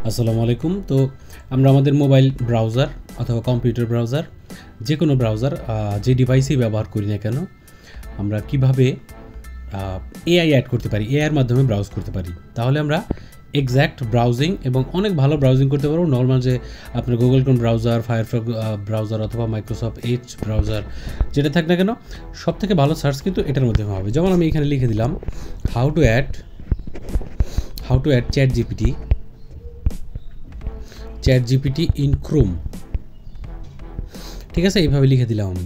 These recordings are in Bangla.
আসসালামু আলাইকুম। তো আমরা আমাদের মোবাইল ব্রাউজার অথবা কম্পিউটার ব্রাউজার যে কোনো ব্রাউজার যে ডিভাইসেই ব্যবহার করি না কেন আমরা কিভাবে এআই অ্যাড করতে পারি, এআইয়ের মাধ্যমে ব্রাউজ করতে পারি। তাহলে আমরা এক্স্যাক্ট ব্রাউজিং এবং অনেক ভালো ব্রাউজিং করতে পারবো। নর্মাল যে আপনার Google Chrome browser, Firefox browser অথবা মাইক্রোসফট এজ ব্রাউজার যেটা থাক না কেন, সব থেকে ভালো সার্চ কিন্তু এটার মধ্যে হবে। যেমন আমি এখানে লিখে দিলাম how to add chat GPT in Chrome. ঠিক আছে, এইভাবে লিখে দিলাম আমি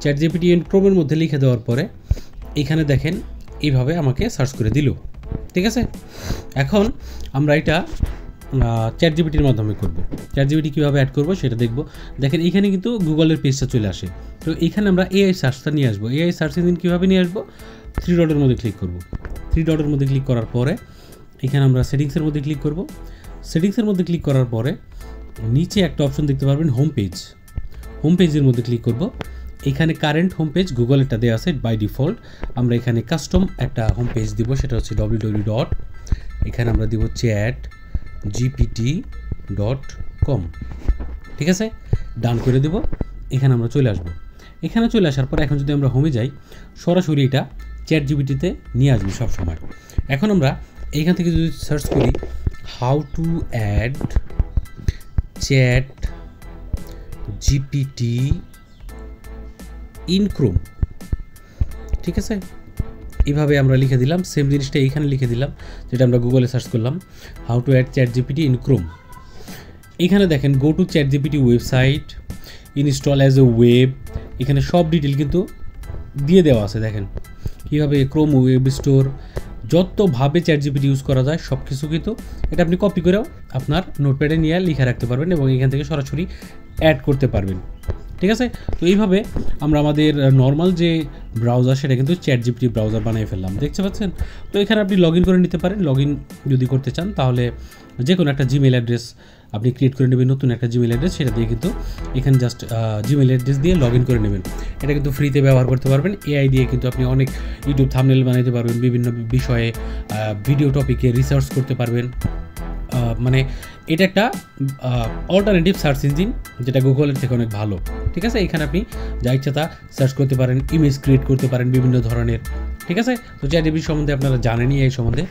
চ্যাট জিপিটি ইন ক্রোমের মধ্যে লিখে দেওয়ার পরে এখানে দেখেন এইভাবে আমাকে সার্চ করে দিল। ঠিক আছে, এখন আমরা এটা চ্যাট জিপিটির মাধ্যমে করব। চ্যাট জিপিটি কীভাবে অ্যাড করবো সেটা দেখব। দেখেন এখানে কিন্তু গুগলের পেজটা চলে আসে। তো এখানে আমরা এআই সার্চটা নিয়ে আসবো। এআই সার্চ ইঞ্জিন কীভাবে নিয়ে আসবো, 3 ডটের মধ্যে ক্লিক করব। 3 ডটের মধ্যে ক্লিক করার পরে এখানে আমরা সেটিংসের মধ্যে ক্লিক করব। সেটিংসের মধ্যে ক্লিক করার পরে নিচে একটা অপশন দেখতে পারবেন হোম পেজ। হোম পেজের মধ্যে ক্লিক করব। এখানে কারেন্ট হোম পেজ গুগলেরটা দেওয়া আছে বাই ডিফল্ট। আমরা এখানে কাস্টম একটা হোম পেজ দিব, সেটা হচ্ছে www. এখানে আমরা দিব chatgpt.com। ঠিক আছে, ডান করে দেব। এখানে আমরা চলে আসব। এখানে চলে আসার পর এখন যদি আমরা হোমে যাই, সরাসরি এটা চ্যাট জিপিটিতে নিয়ে আসবে সব সময়। এখন আমরা এইখান থেকে যদি সার্চ করি how to add chat GPT in Chrome, ঠিক আছে, এইভাবে আমরা লিখে দিলাম। সেম জিনিসটা এইখানে লিখে দিলাম যেটা আমরা গুগলে সার্চ করলাম, how to add chat GPT in Chrome. এখানে দেখেন go to chat GPT website, install as a web, এখানে সব ডিটেল কিন্তু দিয়ে দেওয়া আছে। দেখেন কীভাবে ক্রোম ওয়েব স্টোর, যতভাবে চ্যাট জিপিটি ইউজ করা যায় সব কিছু কিন্তু এটা আপনি কপি করেও আপনার নোটপ্যাডে নিয়ে লিখে রাখতে পারবেন এবং এখান থেকে সরাসরি অ্যাড করতে পারবেন। ঠিক আছে, তো এইভাবে আমরা আমাদের নর্মাল যে ব্রাউজার সেটা কিন্তু চ্যাট জিপিটি ব্রাউজার বানিয়ে ফেললাম, দেখতে পাচ্ছেন। তো এখানে আপনি লগ ইন করে নিতে পারেন। লগ ইন যদি করতে চান তাহলে যে কোনো একটা জিমেল অ্যাড্রেস আপনি ক্রিয়েট করে নেবেন, নতুন একটা জিমেল অ্যাড্রেস, সেটা দিয়ে কিন্তু এখানে জাস্ট জিমেল অ্যাড্রেস দিয়ে লগ ইন করে নেবেন। এটা কিন্তু ফ্রিতে ব্যবহার করতে পারবেন। এআই দিয়ে কিন্তু আপনি অনেক ইউটিউব থাম্বনেল বানাতে পারবেন, বিভিন্ন বিষয়ে ভিডিও টপিকে রিসার্চ করতে পারবেন। মানে এটা একটা অল্টারনেটিভ সার্চ ইঞ্জিন যেটা গুগলের থেকে অনেক ভালো। ঠিক আছে, এখানে আপনি যা ইচ্ছা তা সার্চ করতে পারেন, ইমেজ ক্রিয়েট করতে পারেন বিভিন্ন ধরনের। ঠিক আছে, তো চ্যাট জিপিটি সম্বন্ধে আপনারা জানেনই। এই সম্বন্ধে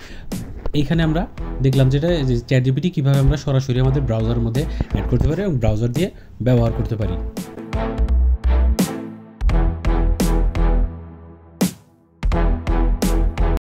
এইখানে আমরা দেখলাম যেটা যে চ্যাট জিপিটি কীভাবে আমরা সরাসরি আমাদের ব্রাউজারের মধ্যে অ্যাড করতে পারি এবং ব্রাউজার দিয়ে ব্যবহার করতে পারি।